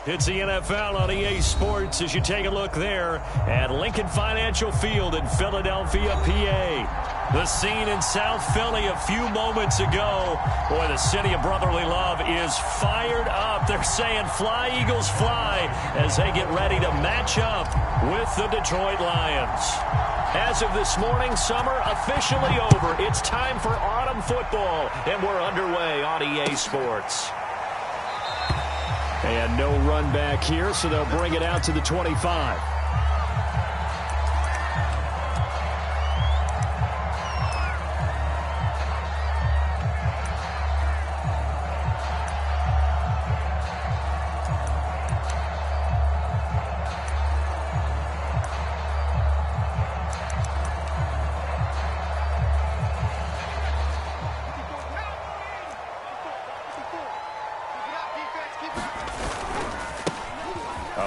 It's the NFL on EA Sports as you take a look there at Lincoln Financial Field in Philadelphia, PA. The scene in South Philly a few moments ago. Boy, the city of brotherly love is fired up. They're saying fly, Eagles, fly as they get ready to match up with the Detroit Lions. As of this morning, summer officially over. It's time for autumn football, and we're underway on EA Sports. And no run back here, so they'll bring it out to the 25.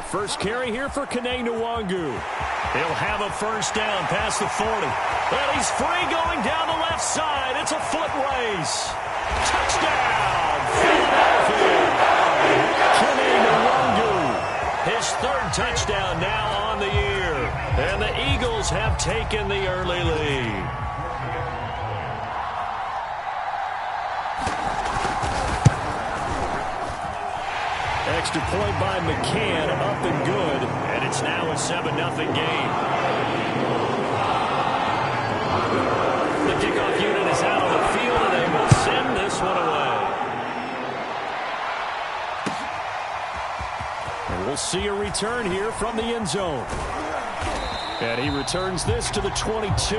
First carry here for Kene Nwangu. He'll have a first down past the 40. And he's free going down the left side. It's a foot race. Touchdown, Philadelphia. Kene Nwangu. His third touchdown now on the year. And the Eagles have taken the early lead. Extra point by McCann, up and good, and it's now a 7-0 game. The kickoff unit is out on the field, and they will send this one away. And we'll see a return here from the end zone. And he returns this to the 22.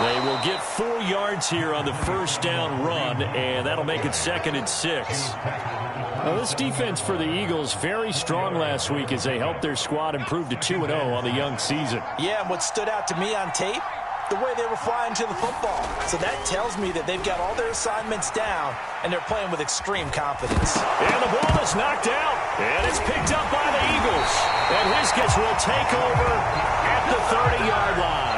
They will get 4 yards here on the first down run, and that'll make it 2nd and 6. Now, this defense for the Eagles, very strong last week as they helped their squad improve to 2-0 on the young season. Yeah, and what stood out to me on tape, the way they were flying to the football. So that tells me that they've got all their assignments down, and they're playing with extreme confidence. And the ball is knocked out, and it's picked up by the Eagles. And Hiskins will take over at the 30-yard line.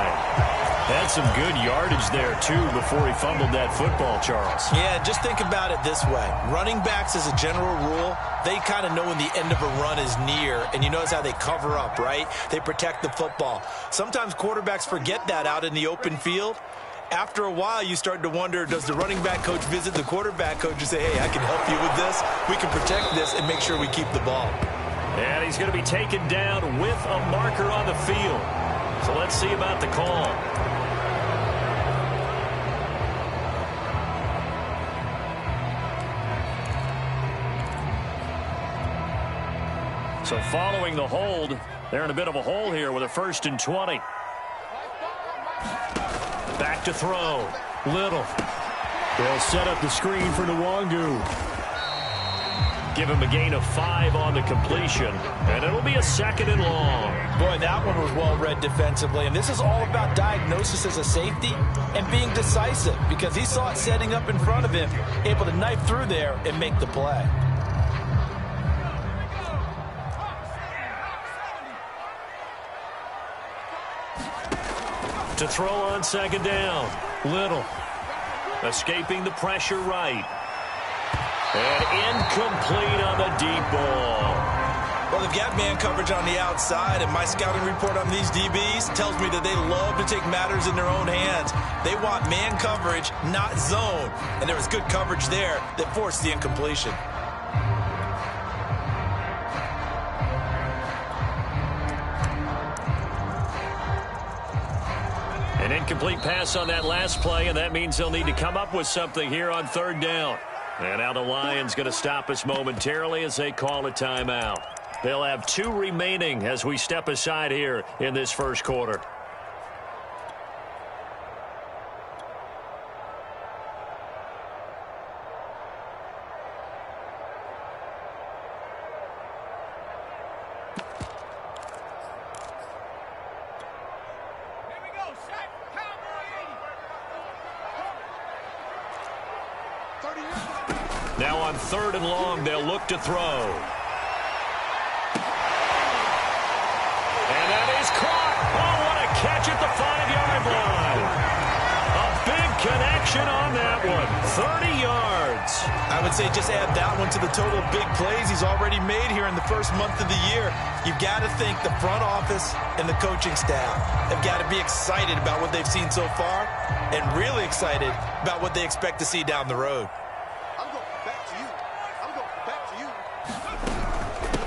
Had some good yardage there, too, before he fumbled that football, Charles. Yeah, just think about it this way. Running backs, as a general rule, they kind of know when the end of a run is near, and you notice how they cover up, right? They protect the football. Sometimes quarterbacks forget that out in the open field. After a while, you start to wonder, does the running back coach visit the quarterback coach and say, hey, I can help you with this, we can protect this, and make sure we keep the ball. And he's going to be taken down with a marker on the field. So let's see about the call. So following the hold, they're in a bit of a hole here with a 1st and 20. Back to throw. Little. They'll set up the screen for Nwangu. Give him a gain of 5 on the completion, and it'll be a 2nd and long. Boy, that one was well read defensively, and this is all about diagnosis as a safety and being decisive because he saw it setting up in front of him, able to knife through there and make the play. To throw on 2nd down. Little. Escaping the pressure right. And incomplete on the deep ball. Well, they've got man coverage on the outside, and my scouting report on these DBs tells me that they love to take matters in their own hands. They want man coverage, not zone. And there was good coverage there that forced the incompletion. An incomplete pass on that last play, and that means they'll need to come up with something here on 3rd down. And now the Lions going to stop us momentarily as they call a timeout. They'll have 2 remaining as we step aside here in this first quarter. Now on 3rd and long, they'll look to throw. And that is caught. Oh, what a catch at the 5-yard line. A big connection on that one. 30 yards. I would say just add that one to the total big plays he's already made here in the first month of the year. You've got to think the front office and the coaching staff have got to be excited about what they've seen so far and really excited about what they expect to see down the road.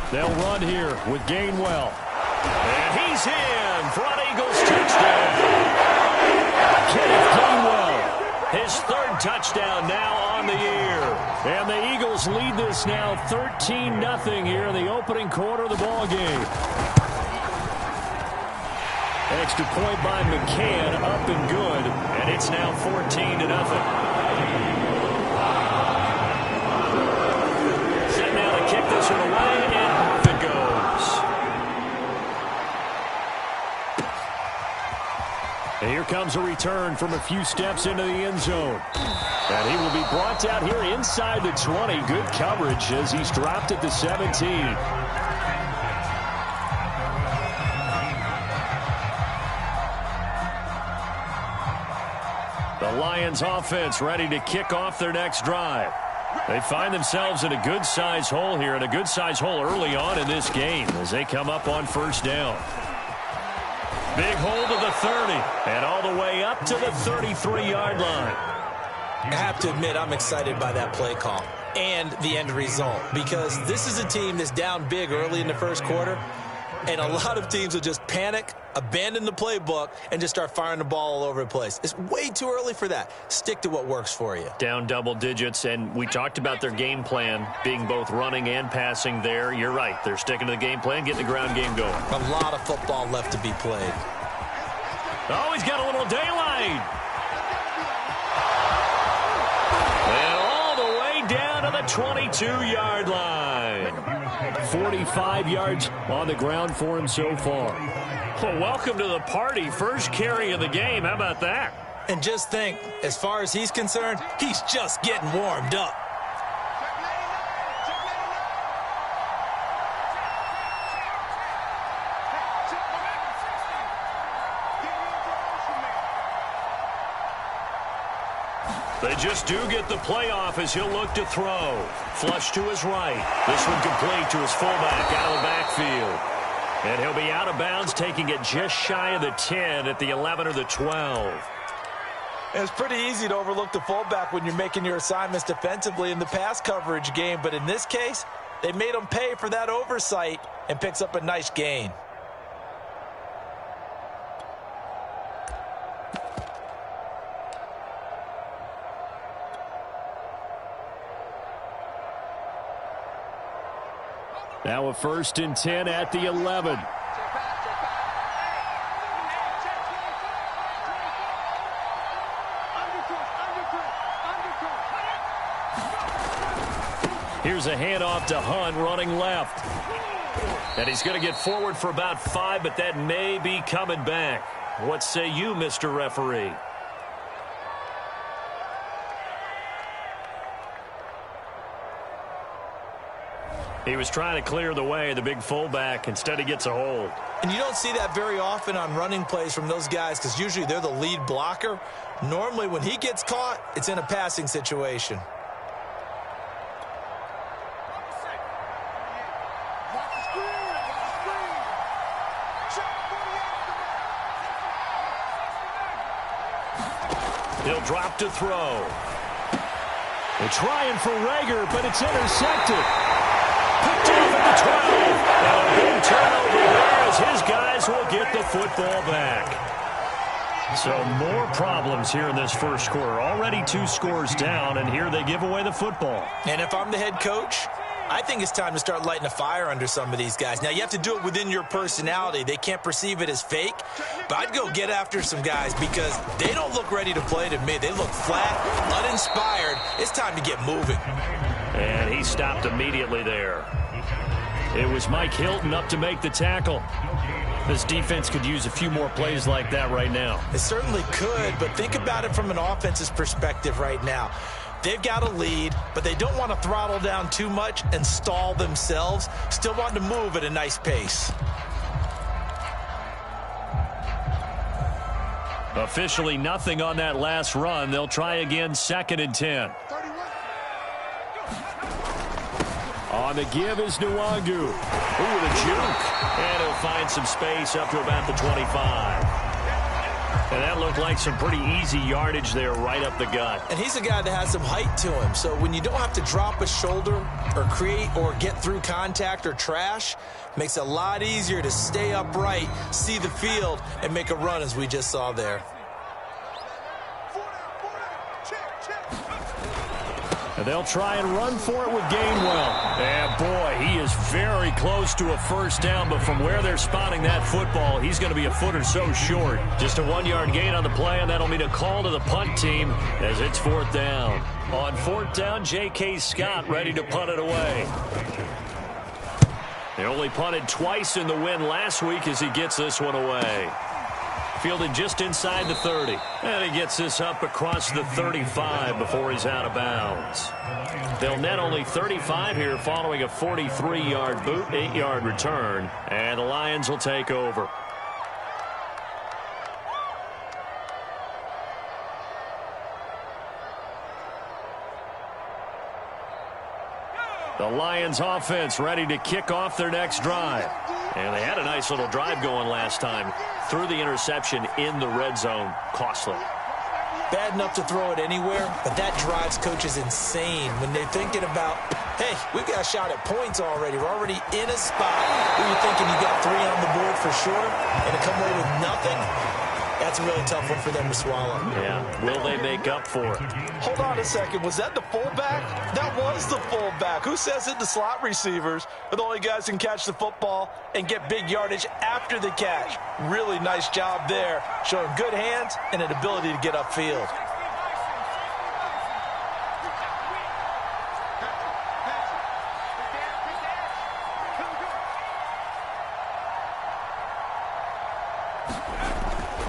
They'll run here with Gainwell. And he's in. Front Eagles touchdown. Kenneth Gainwell, his 3rd touchdown now on the year. And the Eagles lead this now 13-0 here in the opening quarter of the ball game. Extra point by McCann, up and good. And it's now 14-0. Kick this one away, and off it goes. And here comes a return from a few steps into the end zone. And he will be brought down here inside the 20. Good coverage as he's dropped at the 17. The Lions offense ready to kick off their next drive. They find themselves in a good-sized hole here, and a good-sized hole early on in this game as they come up on 1st down. Big hole to the 30, and all the way up to the 33-yard line. I have to admit, I'm excited by that play call and the end result, because this is a team that's down big early in the first quarter, and a lot of teams will just panic, abandon the playbook, and just start firing the ball all over the place. It's way too early for that. Stick to what works for you. Down double digits, and we talked about their game plan being both running and passing there. You're right. They're sticking to the game plan, getting the ground game going. A lot of football left to be played. Oh, he's got a little daylight. And all the way down to the 22-yard line. 45 yards on the ground for him so far. Well, welcome to the party. First carry of the game. How about that? And just think, as far as he's concerned, he's just getting warmed up. They just do get the playoff as he'll look to throw. Flush to his right. This one complete to his fullback out of the backfield. And he'll be out of bounds, taking it just shy of the 10 at the 11 or the 12. It's pretty easy to overlook the fullback when you're making your assignments defensively in the pass coverage game. But in this case, they made him pay for that oversight and picks up a nice gain. Now a 1st and 10 at the 11. Here's a handoff to Hunt running left. And he's going to get forward for about 5, but that may be coming back. What say you, Mr. Referee? He was trying to clear the way, the big fullback. Instead, he gets a hold. And you don't see that very often on running plays from those guys because usually they're the lead blocker. Normally, when he gets caught, it's in a passing situation. He'll drop to throw. They're trying for Rager, but it's intercepted. Picked off at the 12. And a big turnover there as his guys will get the football back. So more problems here in this first quarter. Already 2 scores down, and here they give away the football. And if I'm the head coach, I think it's time to start lighting a fire under some of these guys. Now, you have to do it within your personality. They can't perceive it as fake. But I'd go get after some guys because they don't look ready to play to me. They look flat, uninspired. It's time to get moving. And he stopped immediately there. It was Mike Hilton up to make the tackle. This defense could use a few more plays like that right now. It certainly could, but think about it from an offense's perspective right now. They've got a lead, but they don't want to throttle down too much and stall themselves. Still want to move at a nice pace. Officially nothing on that last run. They'll try again, 2nd and 10. On the give is Nwangu. Ooh, the juke. And he'll find some space up to about the 25. And that looked like some pretty easy yardage there right up the gut. And he's a guy that has some height to him. So when you don't have to drop a shoulder or create or get through contact or trash, makes it a lot easier to stay upright, see the field, and make a run as we just saw there. And they'll try and run for it with Gainwell. And boy, he is very close to a first down, but from where they're spotting that football, he's going to be a foot or so short. Just a 1-yard gain on the play, and that'll mean a call to the punt team as it's 4th down. On 4th down, J.K. Scott ready to punt it away. They only punted twice in the win last week as he gets this one away. Fielded just inside the 30. And he gets this up across the 35 before he's out of bounds. They'll net only 35 here following a 43-yard boot, 8-yard return. And the Lions will take over. The Lions offense ready to kick off their next drive. And they had a nice little drive going last time. Threw the interception in the red zone. Costly. Bad enough to throw it anywhere, but that drives coaches insane when they're thinking about, hey, we've got a shot at points already. We're already in a spot where you're thinking you got 3 on the board for sure, and to come away with nothing, that's a really tough one for them to swallow. Yeah, will they make up for it? Hold on a second. Was that the fullback? That was the fullback. Who says it? The slot receivers are the only guys who can catch the football and get big yardage after the catch. Really nice job there, showing good hands and an ability to get upfield.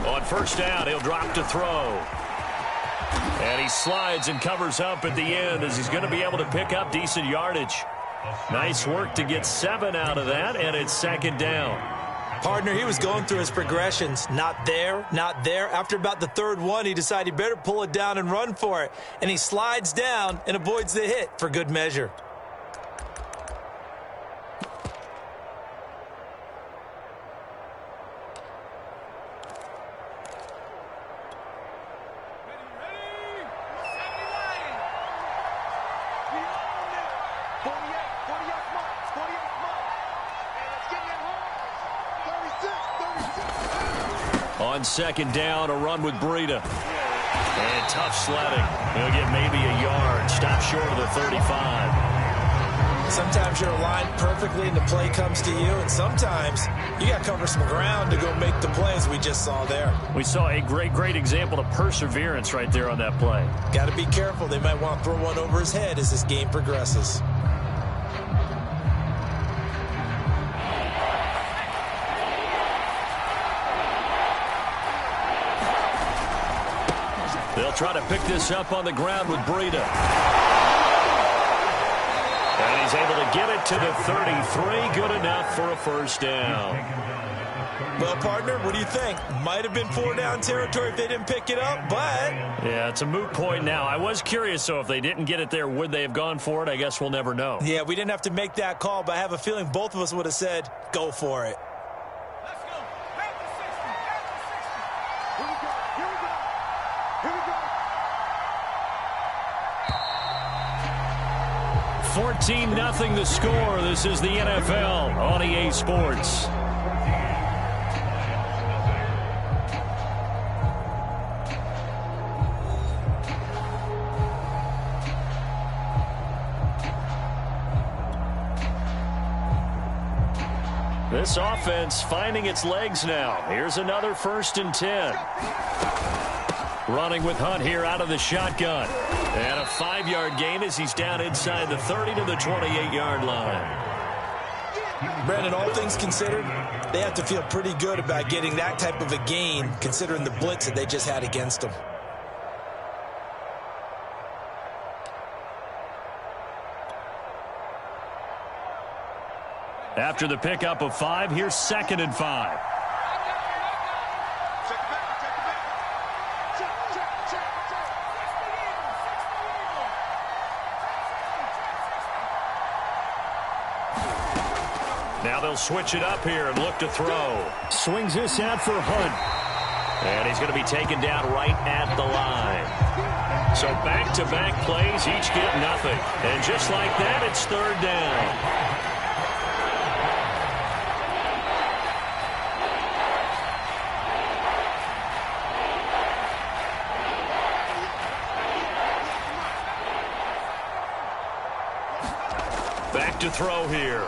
On first down, he'll drop to throw. And he slides and covers up at the end as he's going to be able to pick up decent yardage. Nice work to get 7 out of that, and it's 2nd down. Partner, he was going through his progressions. Not there, not there. After about the 3rd one, he decided he better pull it down and run for it. And he slides down and avoids the hit for good measure. On 2nd down, a run with Breida. And tough sledding. He'll get maybe a yard. Stop short of the 35. Sometimes you're aligned perfectly and the play comes to you, and sometimes you got to cover some ground to go make the play as we just saw there. We saw a great example of perseverance right there on that play. Got to be careful. They might want to throw one over his head as this game progresses. They'll try to pick this up on the ground with Breida. And he's able to get it to the 33. Good enough for a first down. Well, partner, what do you think? Might have been 4-down territory if they didn't pick it up, but... Yeah, it's a moot point now. I was curious, so if they didn't get it there, would they have gone for it? I guess we'll never know. Yeah, we didn't have to make that call, but I have a feeling both of us would have said, go for it. 14-0 the score. This is the NFL on EA Sports. This offense finding its legs now. Here's another 1st and 10. Running with Hunt here out of the shotgun. And a 5-yard gain as he's down inside the 30 to the 28-yard line. Brandon, all things considered, they have to feel pretty good about getting that type of a gain considering the blitz that they just had against them. After the pickup of 5, here's 2nd and 5. Now they'll switch it up here and look to throw. Swings this out for Hunt. And he's going to be taken down right at the line. So back-to-back plays, each get nothing. And just like that, it's 3rd down. Back to throw here.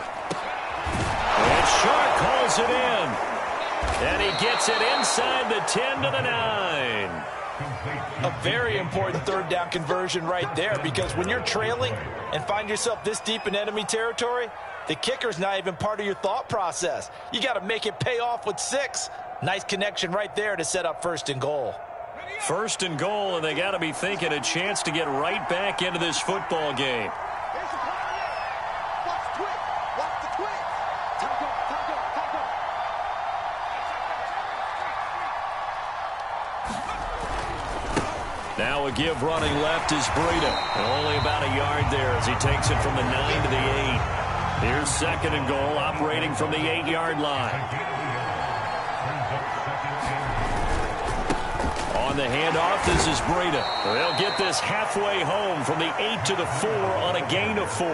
And Shark calls it in. And he gets it inside the 10 to the 9. A very important 3rd down conversion right there, because when you're trailing and find yourself this deep in enemy territory, the kicker's not even part of your thought process. You got to make it pay off with 6. Nice connection right there to set up 1st and goal. 1st and goal, and they got to be thinking a chance to get right back into this football game. Now a give running left is Breida. Only about a yard there as he takes it from the 9 to the 8. Here's 2nd and goal, operating from the 8-yard line. On the handoff, this is Breida. They'll get this halfway home from the 8 to the 4 on a gain of 4.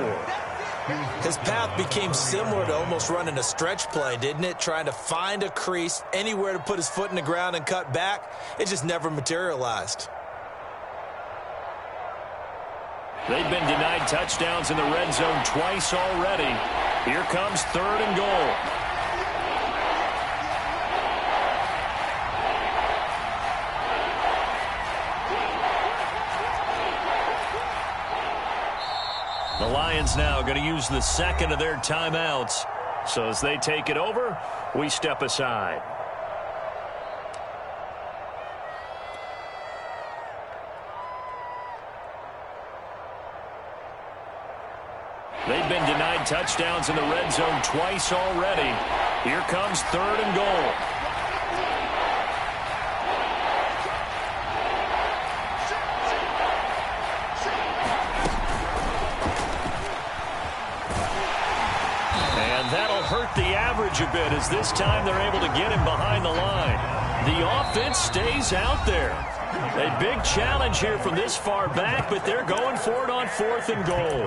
His path became similar to almost running a stretch play, didn't it? Trying to find a crease, anywhere to put his foot in the ground and cut back. It just never materialized. They've been denied touchdowns in the red zone twice already. Here comes 3rd and goal. The Lions now going to use the 2nd of their timeouts. So as they take it over, we step aside. They've been denied touchdowns in the red zone twice already. Here comes 3rd and goal. And that'll hurt the average a bit, as this time they're able to get him behind the line. The offense stays out there. A big challenge here from this far back, but they're going for it on 4th and goal.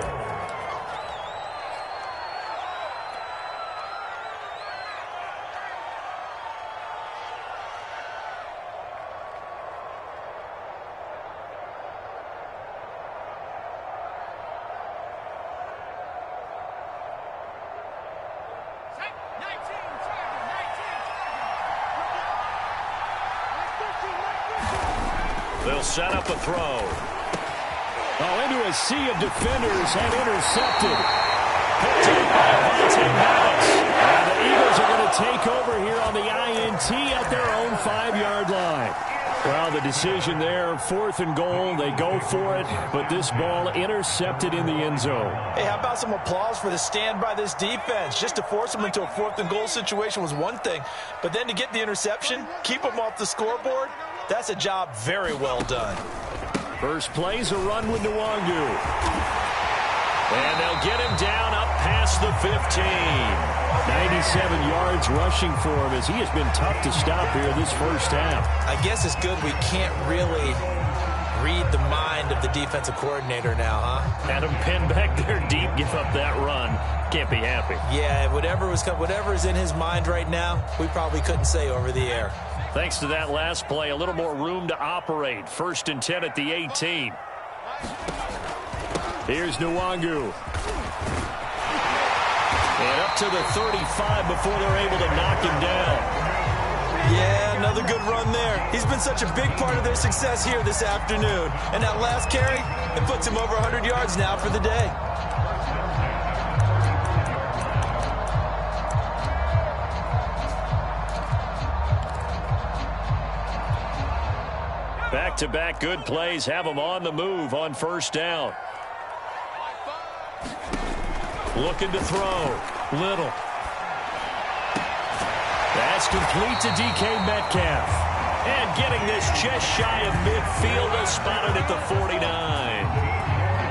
They'll set up a throw. Oh, into a sea of defenders and intercepted. Picked up by And the Eagles are going to take over here on the INT at their own 5-yard line. Well, the decision there, 4th and goal. They go for it, but this ball intercepted in the end zone. Hey, how about some applause for the stand by this defense? Just to force them into a 4th and goal situation was one thing, but then to get the interception, keep them off the scoreboard, that's a job very well done. First play's a run with Nwangu. And they'll get him down up past the 15. 97 yards rushing for him, as he has been tough to stop here this first half. I guess it's good we can't really read the mind of the defensive coordinator now, huh? Had him pinned back there deep, give up that run. Can't be happy. Yeah, whatever is in his mind right now, we probably couldn't say over the air. Thanks to that last play, a little more room to operate. 1st and 10 at the 18. Here's Nwangu. And up to the 35 before they're able to knock him down. Yeah, another good run there. He's been such a big part of their success here this afternoon. And that last carry, it puts him over 100 yards now for the day. Back-to-back good plays have them on the move on 1st down. Looking to throw. Little complete to DK Metcalf. And getting this just shy of midfield, spotted at the 49.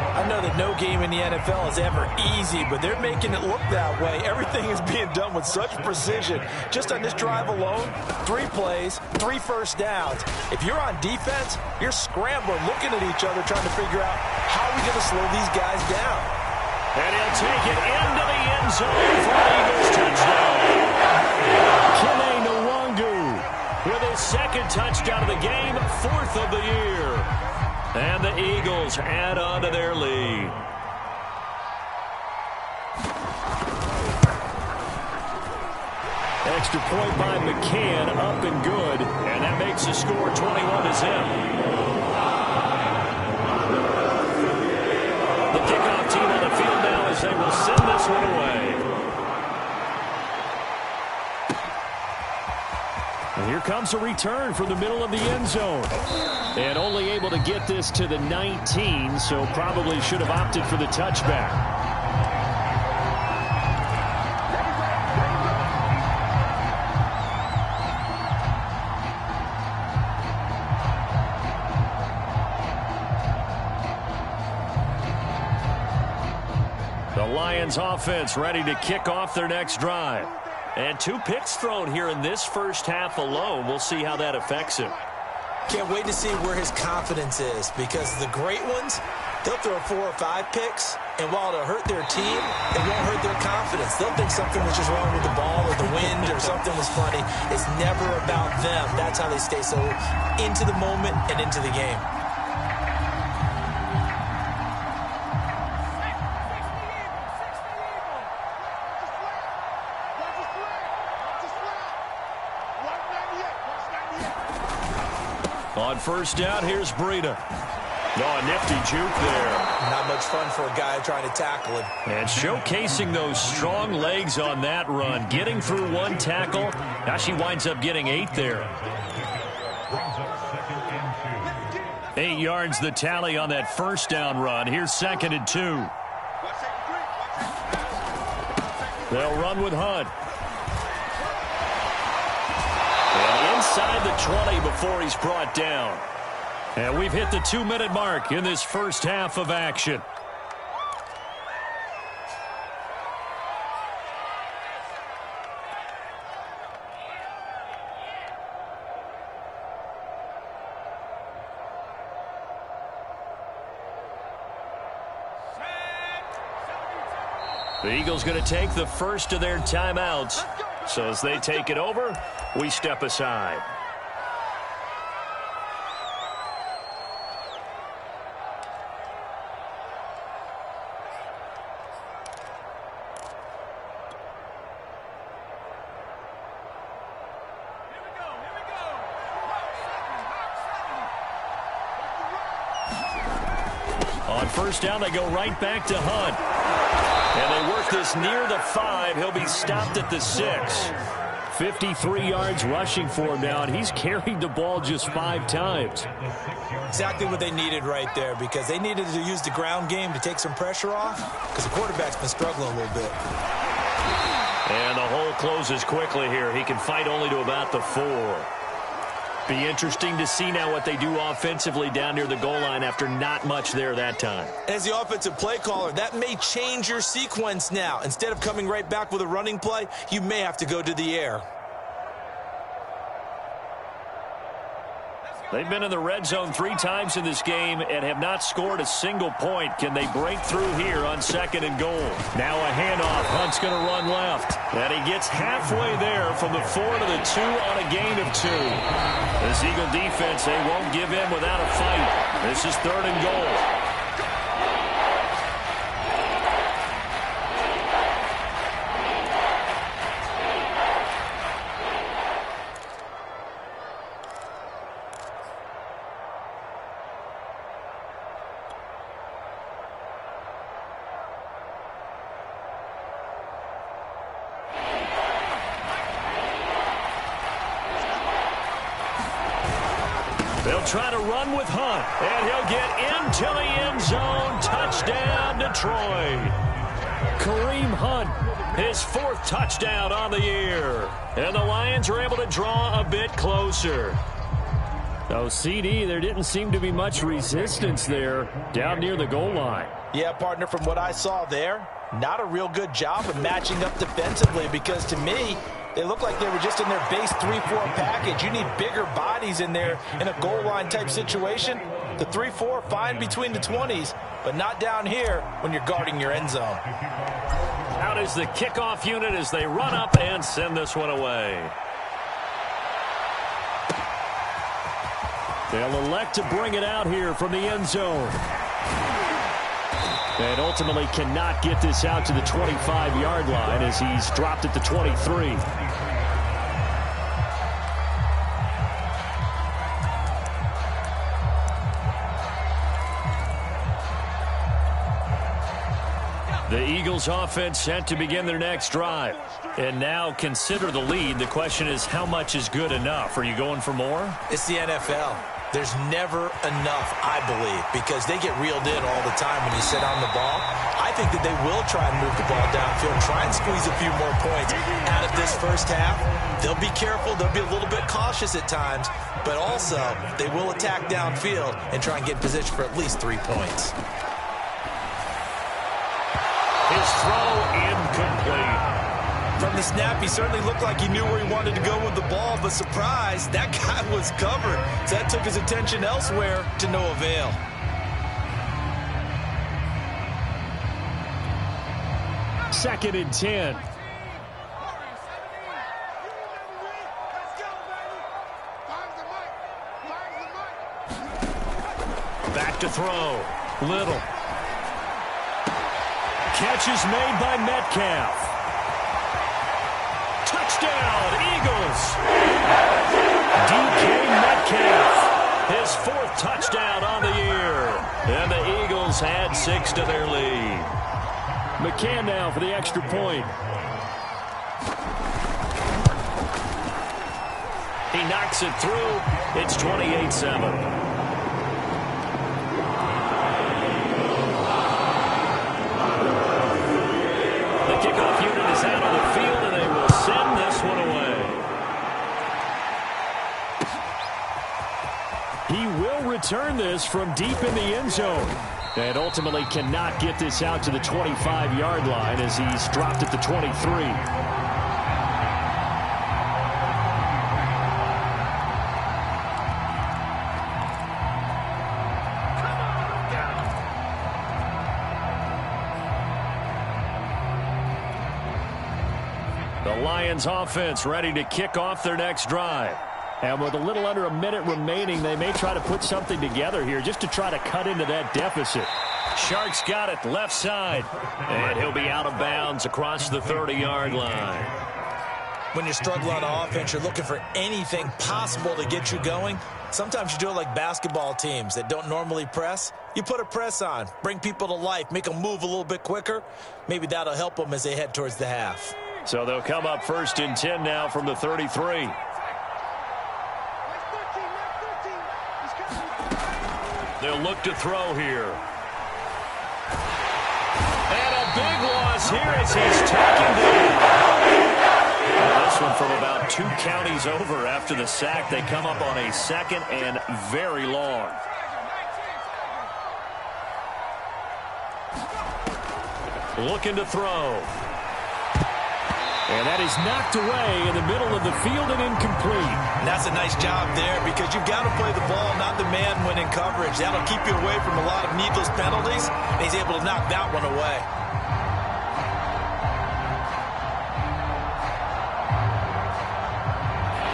I know that no game in the NFL is ever easy, but they're making it look that way. Everything is being done with such precision. Just on this drive alone, 3 plays, 3 first downs. If you're on defense, you're scrambling, looking at each other, trying to figure out how are we going to slow these guys down. And he'll take it into the end zone for an Eagles touchdown. Kene Nwangu with his second touchdown of the game, 4th of the year. And the Eagles add on to their lead. Extra point by McCann, up and good. And that makes the score 21-0. The kickoff team on the field now as they will send this one away. And here comes a return from the middle of the end zone. And only able to get this to the 19, so probably should have opted for the touchback. The Lions offense ready to kick off their next drive. And 2 picks thrown here in this first half alone. We'll see how that affects him. Can't wait to see where his confidence is, because the great ones, they'll throw 4 or 5 picks, and while it'll hurt their team, it won't hurt their confidence. They'll think something was just wrong with the ball or the wind or something was funny. It's never about them. That's how they stay so into the moment and into the game. On first down, here's Breida. Oh, a nifty juke there. Not much fun for a guy trying to tackle him. And showcasing those strong legs on that run. Getting through 1 tackle. Now she winds up getting 8 there. 8 yards the tally on that first down run. Here's 2nd and 2. They'll run with Hunt. Inside the 20 before he's brought down. And we've hit the 2-minute mark in this first half of action. The Eagles going to take the first of their timeouts. So as they take it over, we step aside. On first down, they go right back to Hunt. And they work this near the 5. He'll be stopped at the 6. 53 yards rushing for him now, and he's carried the ball just 5 times. Exactly what they needed right there, because they needed to use the ground game to take some pressure off, because the quarterback's been struggling a little bit. And the hole closes quickly here. He can fight only to about the 4. Be interesting to see now what they do offensively down near the goal line after not much there that time. As the offensive play caller, that may change your sequence now. Instead of coming right back with a running play, you may have to go to the air. They've been in the red zone 3 times in this game and have not scored a single point. Can they break through here on 2nd and goal? Now a handoff. Hunt's going to run left. And he gets halfway there from the 4 to the 2 on a gain of 2. This Eagle defense, they won't give in without a fight. This is 3rd and goal. They'll try to run with Hunt, and he'll get into the end zone. Touchdown, Detroit. Kareem Hunt, his 4th touchdown on the year. And the Lions are able to draw a bit closer. So, CD, there didn't seem to be much resistance there down near the goal line. Yeah, partner, from what I saw there, not a real good job of matching up defensively because to me, they look like they were just in their base 3-4 package. You need bigger bodies in there in a goal line type situation. The 3-4, fine between the 20s, but not down here when you're guarding your end zone. Out is the kickoff unit as they run up and send this one away. They'll elect to bring it out here from the end zone. And ultimately cannot get this out to the 25-yard line as he's dropped at the 23. The Eagles offense set to begin their next drive. And now consider the lead. The question is, how much is good enough? Are you going for more? It's the NFL. There's never enough, I believe, because they get reeled in all the time when you sit on the ball. I think that they will try and move the ball downfield, try and squeeze a few more points out of this first half. They'll be careful. They'll be a little bit cautious at times, but also they will attack downfield and try and get in position for at least 3 points. His throw incomplete. From the snap, he certainly looked like he knew where he wanted to go with the ball, but surprise, that guy was covered. So that took his attention elsewhere to no avail. Second and 10. Back to throw. Little. Catch is made by Metcalf. Touchdown, Eagles. DK Metcalf, his 4th touchdown on the year. And the Eagles add 6 to their lead. McCann now for the extra point. He knocks it through. It's 28-7. Kickoff unit is out on the field, and they will send this one away. He will return this from deep in the end zone. And ultimately cannot get this out to the 25-yard line as he's dropped at the 23. The Lions offense ready to kick off their next drive. And with a little under a minute remaining, they may try to put something together here just to try to cut into that deficit. Sharks got it left side. And he'll be out of bounds across the 30-yard line. When you struggle on offense, you're looking for anything possible to get you going. Sometimes you do it like basketball teams that don't normally press. You put a press on, bring people to life, make them move a little bit quicker. Maybe that'll help them as they head towards the half. So they'll come up 1st and 10 now from the 33. They'll look to throw here. And a big loss here as he's taken down. This one from about 2 counties over after the sack. They come up on a 2nd and very long. Looking to throw. And that is knocked away in the middle of the field and incomplete. And that's a nice job there because you've got to play the ball, not the man when in coverage. That'll keep you away from a lot of needless penalties. And he's able to knock that one away.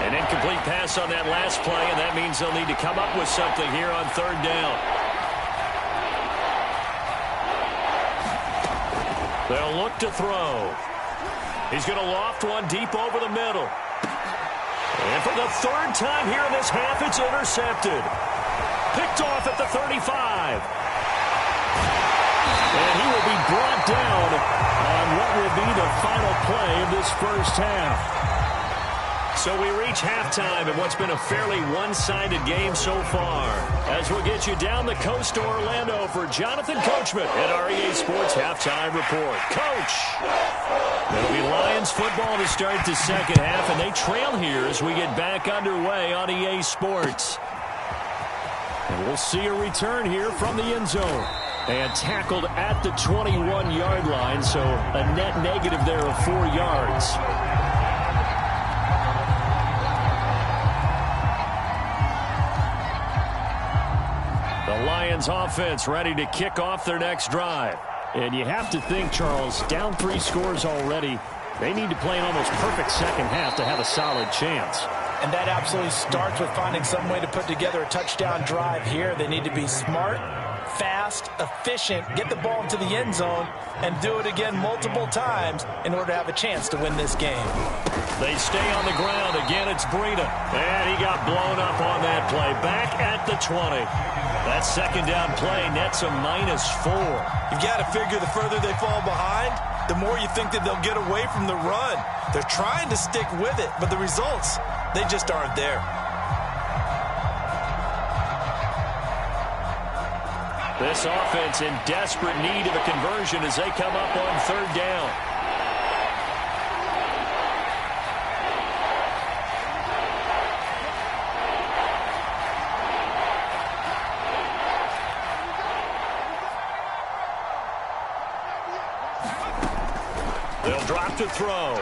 An incomplete pass on that last play, and that means they'll need to come up with something here on 3rd down. They'll look to throw. He's going to loft one deep over the middle. And for the 3rd time here in this half, it's intercepted. Picked off at the 35. And he will be brought down on what will be the final play of this first half. So we reach halftime in what's been a fairly one-sided game so far. As we'll get you down the coast to Orlando for Jonathan Coachman at REA Sports Halftime Report. Coach! It'll be Lions football to start the second half, and they trail here as we get back underway on EA Sports. And we'll see a return here from the end zone. And tackled at the 21-yard line, so a net negative there of 4 yards. The Lions offense ready to kick off their next drive. And you have to think, Charles, down 3 scores already, they need to play an almost perfect second half to have a solid chance. And that absolutely starts with finding some way to put together a touchdown drive here. They need to be smart, fast, efficient, get the ball into the end zone, and do it again multiple times in order to have a chance to win this game. They stay on the ground. Again, it's Breida. And he got blown up on that play. Back at the 20. That second down play nets a -4. You've got to figure the further they fall behind, the more you think that they'll get away from the run. They're trying to stick with it, but the results, they just aren't there. This offense in desperate need of a conversion as they come up on third down. They'll drop to throw.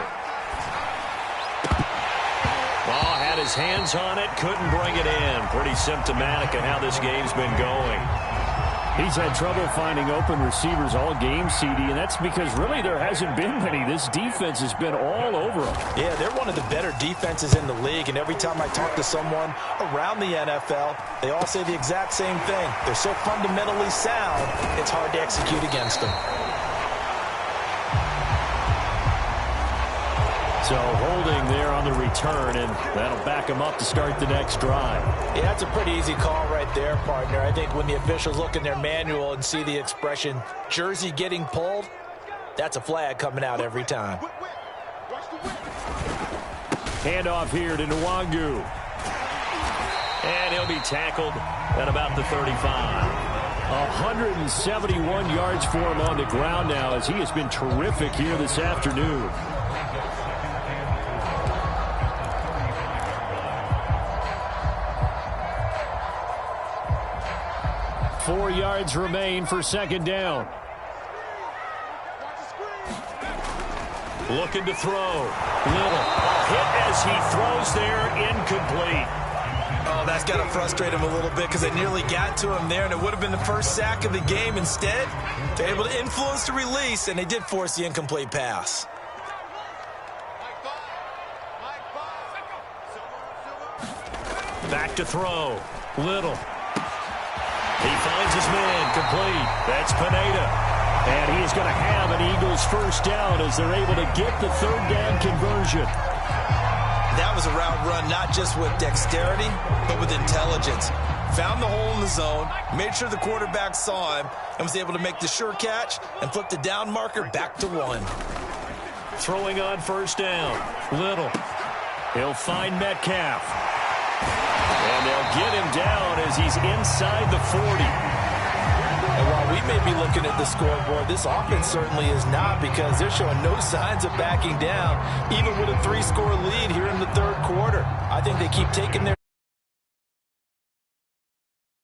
Ball had his hands on it, couldn't bring it in. Pretty symptomatic of how this game's been going. He's had trouble finding open receivers all game, CD, and that's because really there hasn't been many. This defense has been all over him. Yeah, they're one of the better defenses in the league, and every time I talk to someone around the NFL, they all say the exact same thing. They're so fundamentally sound, it's hard to execute against them. So holding there on the return, and that'll back them up to start the next drive. Yeah, that's a pretty easy call right there, partner. I think when the officials look in their manual and see the expression, jersey getting pulled, that's a flag coming out every time. Handoff here to Nwangu. And he'll be tackled at about the 35. 171 yards for him on the ground now as he has been terrific here this afternoon. Four yards remain for second down. Looking to throw. Little. Hit as he throws there, incomplete. Oh, that's got to frustrate him a little bit because they nearly got to him there, and it would have been the first sack of the game. Instead, they're able to influence the release, and they did force the incomplete pass. Back to throw. Little. He finds his man, complete. That's Pineda. And he is going to have an Eagles first down as they're able to get the third down conversion. That was a route run not just with dexterity, but with intelligence. Found the hole in the zone, made sure the quarterback saw him, and was able to make the sure catch and flip the down marker back to 1. Throwing on first down. Little. He'll find Metcalf. And they'll get him down as he's inside the 40. And while we may be looking at the scoreboard, this offense certainly is not, because they're showing no signs of backing down, even with a 3-score lead here in the third quarter. I think they keep taking their